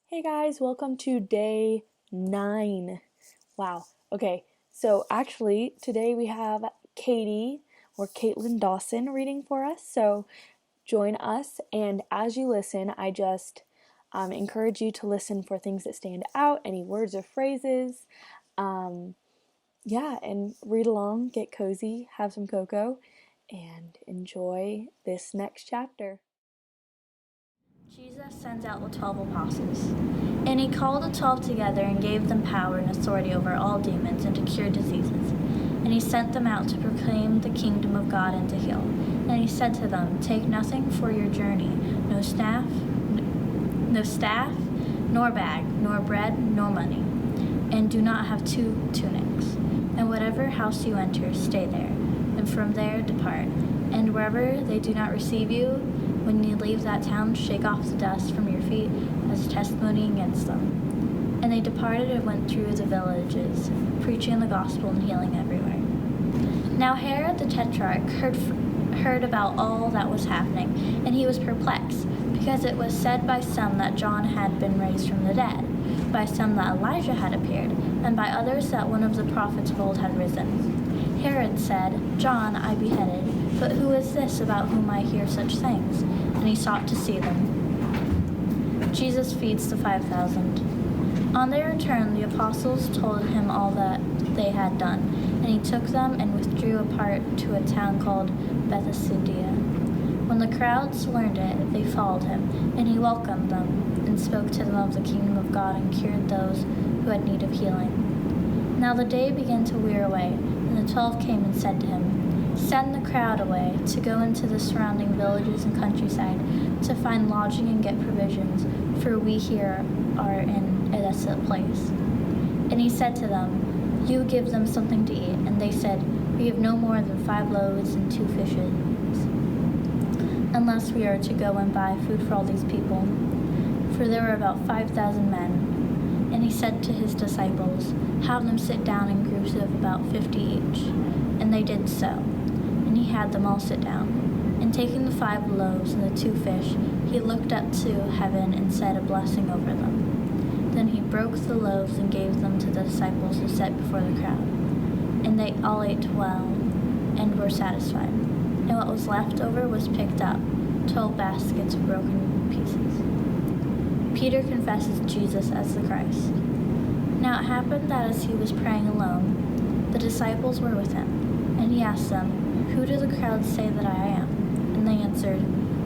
Hey guys, welcome to day 9. Wow. Okay, so actually today we have Katie or Katelyn Dawson reading for us. So join us, and as you listen, I just encourage you to listen for things that stand out, any words or phrases. And read along, get cozy, have some cocoa, and enjoy this next chapter. Jesus sends out the 12 apostles. And he called the 12 together and gave them power and authority over all demons and to cure diseases. And he sent them out to proclaim the kingdom of God and to heal. And he said to them, "Take nothing for your journey, no staff, nor bag, nor bread, nor money. And do not have 2 tunics. And whatever house you enter, stay there, and from there depart. And wherever they do not receive you, when you leave that town, shake off the dust from your feet as a testimony against them." And they departed and went through the villages, preaching the gospel and healing everywhere. Now Herod the Tetrarch heard about all that was happening, and he was perplexed, because it was said by some that John had been raised from the dead, by some that Elijah had appeared, and by others that one of the prophets of old had risen. Herod said, "John I beheaded, but who is this about whom I hear such things?" And he sought to see them. Jesus feeds the 5,000. On their return, the apostles told him all that they had done, and he took them and withdrew apart to a town called Bethsaida. When the crowds learned it, they followed him, and he welcomed them and spoke to them of the kingdom of God and cured those who had need of healing. Now the day began to wear away, and the 12 came and said to him, "Send the crowd away to go into the surrounding villages and countryside to find lodging and get provisions, for we here are in a desolate place." And he said to them, "You give them something to eat." And they said, "We have no more than 5 loaves and 2 fishes, unless we are to go and buy food for all these people." For there were about 5,000 men. And he said to his disciples, "Have them sit down in groups of about 50 each." And they did so. And he had them all sit down. And taking the 5 loaves and the 2 fish, he looked up to heaven and said a blessing over them. Then he broke the loaves and gave them to the disciples to set before the crowd. And they all ate well and were satisfied. And what was left over was picked up, 12 baskets of broken pieces. Peter confesses Jesus as the Christ. Now it happened that as he was praying alone, the disciples were with him. And he asked them, "Who do the crowds say that I am?" And they answered,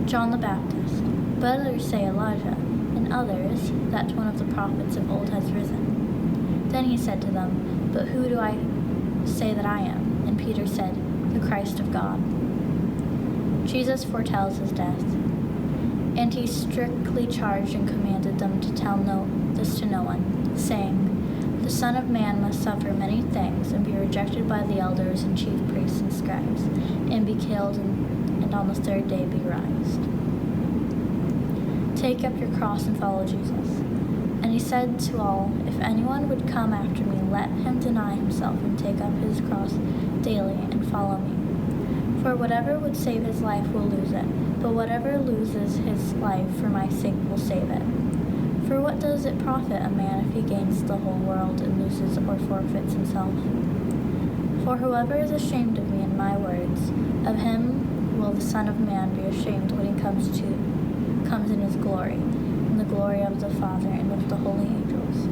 "John the Baptist, but others say Elijah, and others that one of the prophets of old has risen." Then he said to them, "But who do I say that I am?" And Peter said, "The Christ of God." Jesus foretells his death. And he strictly charged and commanded them to tell this to no one, saying, "The Son of Man must suffer many things, and be rejected by the elders and chief priests and scribes, and be killed, and on the 3rd day be raised. Take up your cross and follow Jesus." And he said to all, "If anyone would come after me, let him deny himself and take up his cross daily and follow me. For whatever would save his life will lose it, but whatever loses his life for my sake will save it. For what does it profit a man if he gains the whole world and loses or forfeits himself? For whoever is ashamed of me and my words, of him will the Son of Man be ashamed when he comes in his glory, in the glory of the Father and of the holy angels.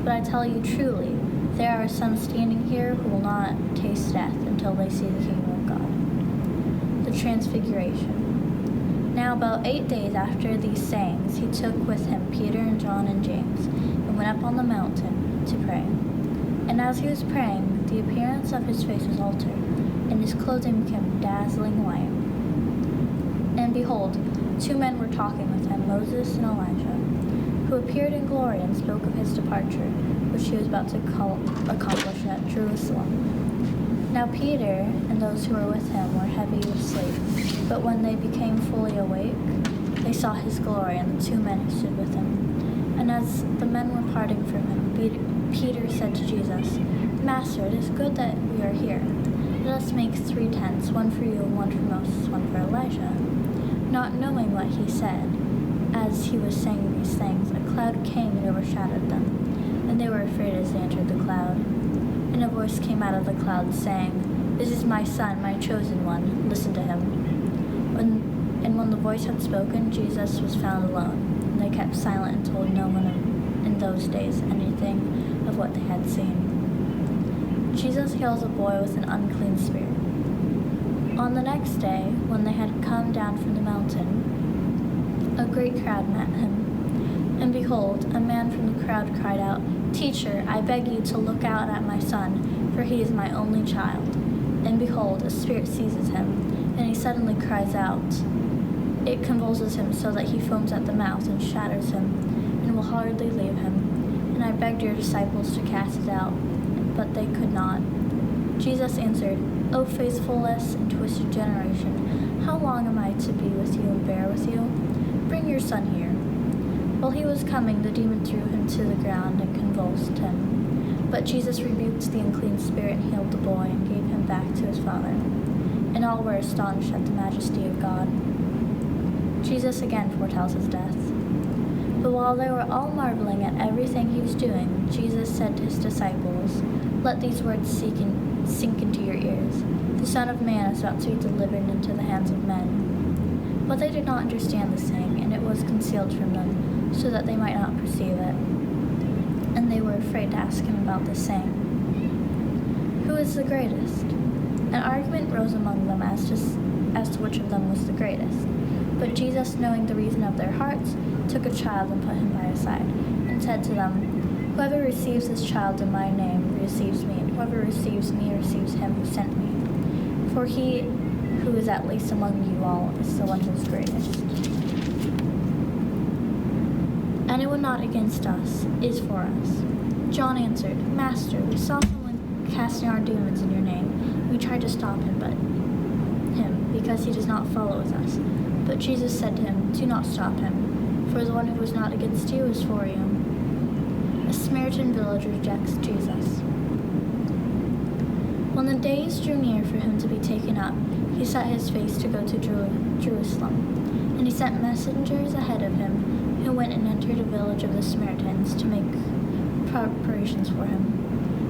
But I tell you truly, there are some standing here who will not taste death until they see the kingdom of God." The Transfiguration. Now about 8 days after these sayings, he took with him Peter and John and James, and went up on the mountain to pray. And as he was praying, the appearance of his face was altered, and his clothing became dazzling white. And behold, 2 men were talking with him, Moses and Elijah, who appeared in glory and spoke of his departure, which he was about to accomplish at Jerusalem. Now Peter and those who were with him were heavy with sleep, but when they became fully awake, they saw his glory and the 2 men who stood with him. And as the men were parting from him, Peter said to Jesus, "Master, it is good that we are here. Let us make 3 tents, one for you, one for Moses, one for Elijah." Not knowing what he said, as he was saying these things, a cloud came overshadowed them, and they were afraid as they entered the cloud. And a voice came out of the cloud saying, "This is my Son, my chosen one. Listen to him." When the voice had spoken, Jesus was found alone, and they kept silent and told no one in those days anything of what they had seen. Jesus heals a boy with an unclean spirit. On the next day, when they had come down from the mountain, a great crowd met him. And behold, a man from the crowd cried out, "Teacher, I beg you to look out at my son, for he is my only child." And behold, a spirit seizes him, and he suddenly cries out. It convulses him so that he foams at the mouth and shatters him, and will hardly leave him. And I begged your disciples to cast it out, but they could not. Jesus answered, "O faithless and twisted generation, how long am I to be with you and bear with you? Bring your son here." While he was coming, the demon threw him to the ground and convulsed him. But Jesus rebuked the unclean spirit and healed the boy and gave him back to his father. And all were astonished at the majesty of God. Jesus again foretells his death. But while they were all marveling at everything he was doing, Jesus said to his disciples, "Let these words sink into your ears. The Son of Man is about to be delivered into the hands of men." But they did not understand the saying, and it was concealed from them, so that they might not perceive it. And they were afraid to ask him about this saying. "Who is the greatest?" An argument rose among them as to which of them was the greatest. But Jesus, knowing the reason of their hearts, took a child and put him by his side, and said to them, "Whoever receives this child in my name receives me, and whoever receives me receives him who sent me. For he who is at least among you all is the one who is greatest. Anyone not against us is for us." John answered, "Master, we saw someone casting out demons in your name. We tried to stop him, because he does not follow with us." But Jesus said to him, "Do not stop him, for the one who is not against you is for you." A Samaritan village rejects Jesus. When the days drew near for him to be taken up, he set his face to go to Jerusalem. And he sent messengers ahead of him, who went and entered a village of the Samaritans to make preparations for him.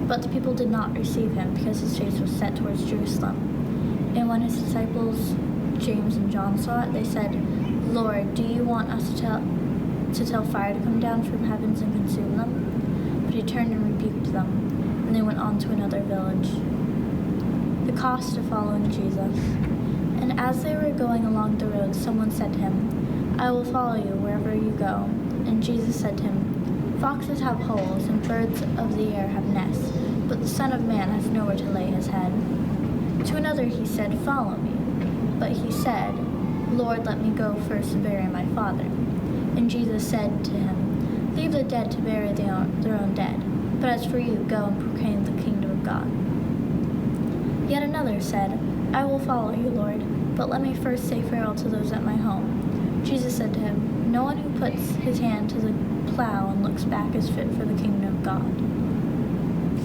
But the people did not receive him, because his face was set towards Jerusalem. And when his disciples James and John saw it, they said, "Lord, do you want us to tell fire to come down from heavens and consume them?" But he turned and rebuked them, and they went on to another village. The cost of following Jesus. And as they were going along the road, someone said to him, "I will follow you wherever you go." And Jesus said to him, "Foxes have holes, and birds of the air have nests, but the Son of Man has nowhere to lay his head." To another he said, "Follow me." But he said, "Lord, let me go first to bury my father." And Jesus said to him, "Leave the dead to bury their own dead, but as for you, go and proclaim the kingdom of God." Yet another said, "I will follow you, Lord, but let me first say farewell to those at my home." Jesus said to him, "No one who puts his hand to the plow and looks back is fit for the kingdom of God."